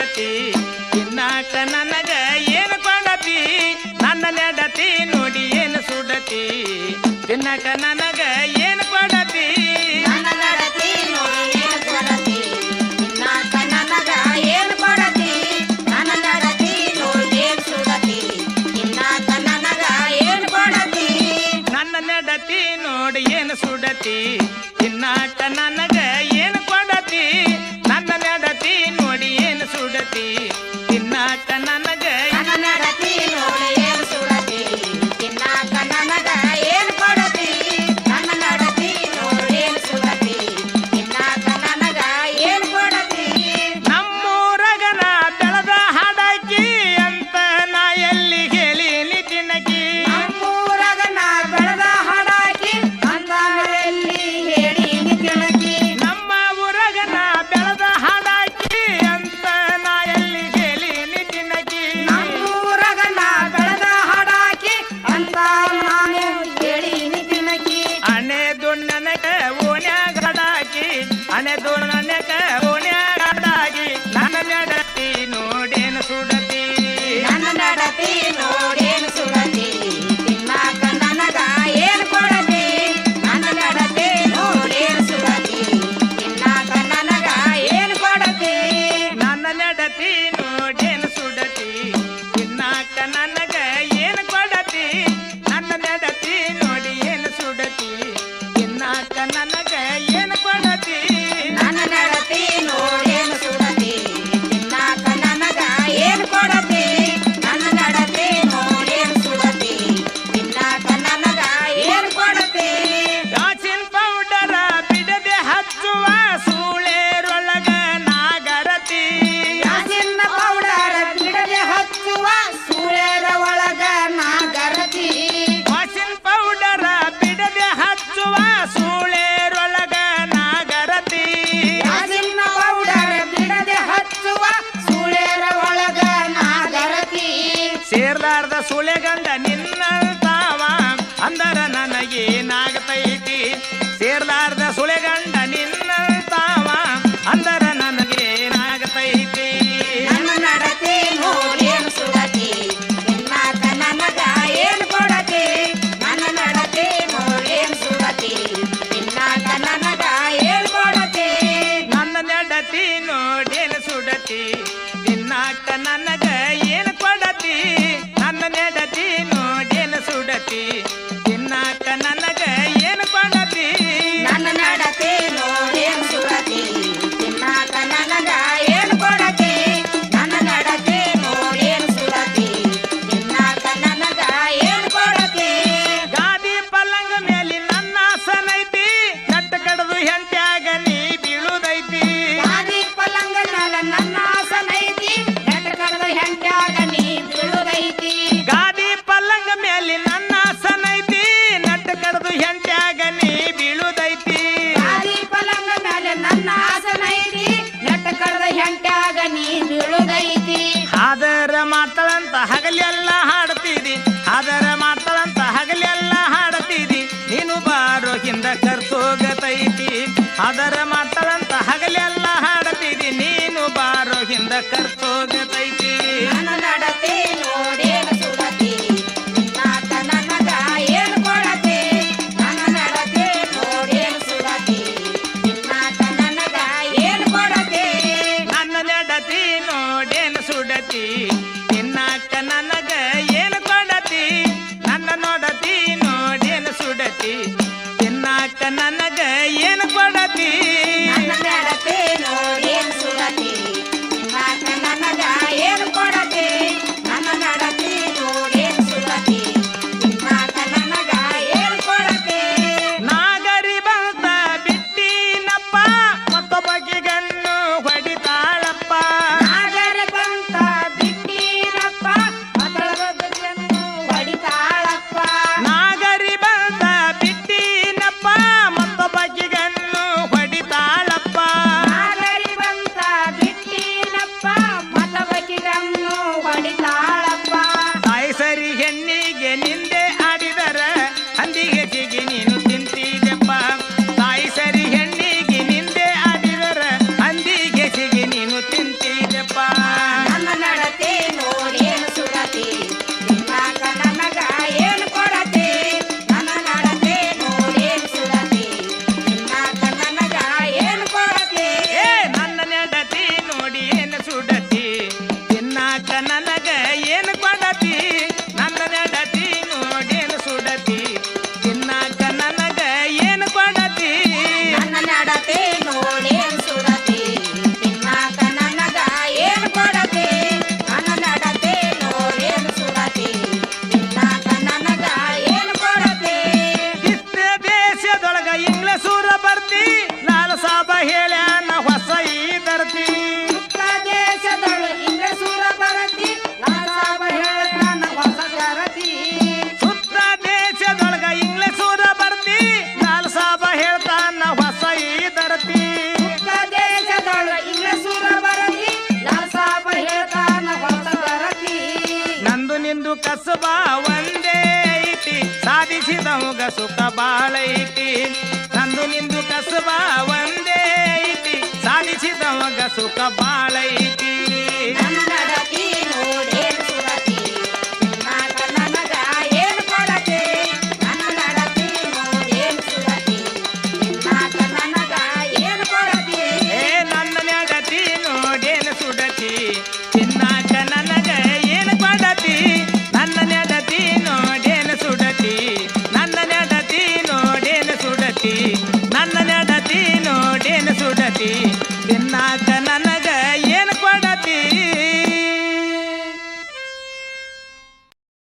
ಸುಡತಿ ತಿನ್ನಾಕ ನನಗ ಏನು ಕೊಡತಿ ನನ್ನ ನೆಡತಿ ನೋಡಿ ಏನು ಸುಡತಿ ತಿನ್ನಕ ನನಗ ಏನು ಕೊಡತಿ ನನ್ನ ನಡತಿ ನೋಡಿ ಏನು ಕೊಡತಿ ತಿನ್ನಾಕ ನನಗ ಏನು ಕೊಡತಿ ನನ್ನ ನಡತಿ ನೋಡಿ ಏನು ಸುಡತಿ ತಿನ್ನಾಕ ನನಗ ಏನು ಕೊಡತಿ ನನ್ನ ನೆಡತಿ ನೋಡಿ ಏನು ಸುಡತಿ ತಿನ್ನಾಕ ನನಗ ಏನು ಕೊಡತಿ ನನ್ನ ನೆಡತಿ ನೋಡಿ ಏನು ಸುಡತಿ ತಿನ್ನಾಕ ನನಗ ನನ್ನ ನಡತಿ ನೋಡಿ ಏನು ಸುಡತಿ ತಿನ್ನಾಕ ನನಗ ಏನು ಕೊಡತಿ ನನ್ನ ನಡತಿ ನೋಡಿ ಏನು ಸುಡತಿ ತಿನ್ನಾಕ ನನಗ ಏನು ಕೊಡತಿ ನಮ್ಮೂರಗನ ಬೆಳೆದ ಹಾಡಾಕಿ ಅಂತ ನಾ ಎಲ್ಲಿ ಹೇಳೀನಿ ತಿನ್ನಕಿ ನಮ್ಮೂರಾಗ ನಾ ಬೆಳೆದ ಹಾಡಾಕಿ ಅಂದಾಮೆಯಲ್ಲಿ ಹೇಳೀನಿ ತಿಳಕಿ ನಮ್ಮ ಊರಗನ ಬೆಳೆದ ಹಾಡಾಕಿ ಅಂತ ನಾ ಎಲ್ಲಿ ಹೇಳೀನಿ ತಿನ್ನಕಿ ನಮ್ಮೂರಾಗ ನಾ ಬೆಳೆದ ಹಾಡಾಕಿ ಅಂತ ನಾನು ಹೇಳೀನಿ ತಿಳಕಿ ಅಣೆದು ನನಗ ಓಣ್ಯಾಗ ಹಾಡಾಕಿ ಅಣೆದು ನನಗ ಓಣ್ಯಾಗ ಹಾಡಾಗಿ ನನ್ನ ನೆಡತಿ ನೋಡೇನು ಸುಡತಿ ನನ್ನ ನಡತಿ ನೋಡೇನು ಸುಡತಿ ತಿನ್ನಾಕ ನನಗ ಏನು ಕೊಡತಿ ನನ್ನ ನಡತಿ ನೋಡೇನು ಸುಡತಿ ತಿನ್ನಾಕ ನನಗ ಏನು ಕೊಡತಿ ನನ್ನ ನೆಡತಿ ನೋಡೇನು ಸುಡತಿ ತಿನ್ನಾಕ ನನಗ ಏನು ಕೊಡತಿ ನನ್ನ ನೆಡತಿ ನೋಡಿ ಏನು ಸುಡತಿ ತಿನ್ನಾಕ ನನಗ ಏನು ಕೊಡತಿ ನನ್ನ ನಡತಿ ನೋಡೇನು ಸುಡತಿ ತಿನ್ನಾಕ ನನಗ ಏನು ಕೊಡತಿ ನನ್ನ ನಡತಿ ನೋಡೇನು ಸುಡತಿ ತಿನ್ನಾಕ ನನಗ ಏನು ಕೊಡತಿ ಗಾಜಿನ ಪೌಡರ ಬಿಡದೆ ಹಚ್ಚುವ ಸೂಳೆರೊಳಗ ನಾಗರತಿ ಗಾಜಿನ ಪೌಡರ್ ಬಿಡದೆ ಹಚ್ಚುವ ಸೂಳೆರ ಒಳಗ ನಾಗರತಿ ಗಾಜಿನ ಪೌಡರ ಬಿಡದೆ ಹಚ್ಚುವ ಸೂಳೆರೊಳಗ ನಾಗರತಿ ಗಾಜಿನ ಪೌಡರ್ ಬಿಡದೆ ಹಚ್ಚುವ ಸೂಳೆರ ಒಳಗ ನಾಗರತಿ ಸೇರ್ಲಾರ್ದ ಸುಳೆಗಂಡ ನಿನ್ನಂತಾವ ಅಂದರ ನನಗೇನಾಗತೈತಿ ಸೇರ್ಲಾರ್ದ ಸುಳೆಗಂಡ ನಿನ್ನಂತಾವ ಅಂದರ ನನಗೇನಾಗತೈತಿ ನನ್ನ ನಡತಿ ನೋಡೇನು ಸುಡತಿ ತಿನ್ನಾಕ ನನಗ ಏನು ಕೊಡತಿ ನನ್ನ ನಡತಿ ನೋಡೇನು ಸುಡತಿ ತಿನ್ನಾಕ ನನಗ ಏನು ಕೊಡತಿ ನನ್ನ ನೆಡತಿ ನೋಡೇನು ಸುಡತಿ ತಿನ್ನಾಕ ನನಗ ಏನು ಕೊಡತಿ ನನ್ನ ನೆಡತಿ ನೋಡೇನು ಸುಡತಿ ತಿನ್ನಾಕ ನನಗ ಏನು ಕೊಡತಿ ನನ್ನ ನಡತಿ ನೋಡೇನು ಸುಡತಿ ತಿನ್ನಾಕ ನನಗ ಏನು ಕೊಡತಿ ನನ್ನ ನಡತಿ ನೋಡೇನು ಸುಡತಿ ತಿನ್ನಾಕ ನನಗ ಏನು ಕೊಡತಿ ಗಾದಿ ಪಲ್ಲಂಗ ಮೇಲೆ ನನ್ನ ಆಸನೈತಿ ನಟ್ಟ ಕಡದು ಹೆಂಟ್ಯಾಗ ನೀ ಬೀಳುದೈತಿ ಗಾದಿ ಪಲ್ಲಂಗ ಮ್ಯಾಲ ನನ್ನ ಆಸನೈತಿ ನೆಟ್ಟ ಕಡದ ಹೆಂಟ್ಯಾಗ ನೀ ಬೀಳುದೈತಿ ಗಾದಿ ಪಲ್ಲಂಗ ಮೇಲೆ ನನ್ನ ಆಸನೈತಿ ನಟ್ಟ ಕಡದು ಹೆಂಟ್ಯಾಗ ನೀ ಬೀಳುದೈತಿ ಗಾದಿ ಪಲ್ಲಂಗ ಮ್ಯಾಲ ನನ್ನ ಆಸನೈತಿ ನೆಟ್ಟ ಕಡದ ಹೆಂಟ್ಯಾಗ ನೀ ಬೀಳುದೈತಿ ಹಾದರ ಮಾಡ್ತಾಳಂತ ಹಗಲೆಲ್ಲ ಹಾಡ್ತಿದಿ ಹಾದರ ಮಾಡ್ತಾಳಂತ ಹಗಲೆಲ್ಲ ಹಾಡ್ತಿದಿ ನೀನು ಬಾರೋ ಹಿಂದ ಕರ್ತೋಗತೈತಿ ಹಾದರ ಮಾಡ್ತಾಳಂತ ಹಗಲೆಲ್ಲ ಹಾಡ್ತಿದಿ ನೀನು ಬಾರೋ ಹಿಂದ ಕರ್ತೋಗತೈತಿ ನನ್ನ ನಡತಿ ನೋಡೇನು ಸುಡತಿ ತಿನ್ನಾಕ ನನಗ ಏನು ಕೊಡತಿ ನನ್ನ ನಡತಿ ನೋಡೇನು ಸುಡತಿ ತಿನ್ನಾಕ ನನಗ ಏನು ಕೊಡತಿ ನನ್ನ ನೆಡತಿ ನೋಡೇನು ಸುಡತಿ ತಿನ್ನಾಕ ನನಗ ಏನು ಕೊಡತಿ ನನ್ನ ನೋಡತಿ ನೋಡೇನು ಸುಡತಿ ತಿನ್ನಾಕ ನನಗ ಏನು ಕೊಡತಿ ನನ್ನ ನಡತಿ ನೋಡೇನು ಸುಡತಿ ತಿನ್ನಾಕ ನನಗ ಏನು ಕೊಡತಿ ನನ್ನ ನಡತಿ ನೋಡೇನು ಸುಡತಿ ತಿನ್ನಾಕ ನನಗ ಏನು ಕೊಡತಿ ನಾಗರಿ ಬಂತ ಬಿಟ್ಟಿನಪ್ಪ ಮತ್ತೊಬ್ಬಗೆ ಗಣ್ಣು ಹೊಡಿತಾಳಪ್ಪ ನಾಗರ ಬಂತ ಬಿಟ್ಟಿರಪ್ಪ ಮೊದಲನ್ನು ಹೊಡಿತಾಳಪ್ಪ ನಾಗರಿ ಬಂತ ಬಿಟ್ಟಿನಪ್ಪ ಮತ್ತೊಬ್ಬಗೆ ಗಣ್ಣು ಹೊಡಿ ಸಾಧಿಸಿದವಂಗ ಸುಖ ಬಾಳೈತಿ ನಂದು ನಿಂದು ಕಸಬ ಒಂದೇ ಐತಿ ಸಾಧಿಸಿದವಂಗ ಸುಖ ಬಾಳೈತಿ ನನ್ನ ನಡತಿ ನೋಡೇನು ಸುರತಿ ನಿನ್ನಾಕ ನನಗ ಏನು ಕೊಡತಿ ನನ್ನ ನಡತಿ ನೋಡೇನು ಸುರತಿ ನಿನ್ನಾಕ ನನಗ ಏನು ಕೊಡತಿ ಏ ನನ್ನ ನಡತಿ ನೋಡೇನು ಸುಡತಿ ತಿನ್ನಾಕ ನನಗ ಏನು ಕೊಡತಿ ನನ್ನ ನಡತಿ ನೋಡೇನು ಸುಡತಿ ನನ್ನ ನಡತಿ ನೋಡೇನು ಸುಡತಿ ನನ್ನ ನಡತಿ ನೋಡೇನು ಸುಡತಿ ತಿನ್ನಾಕ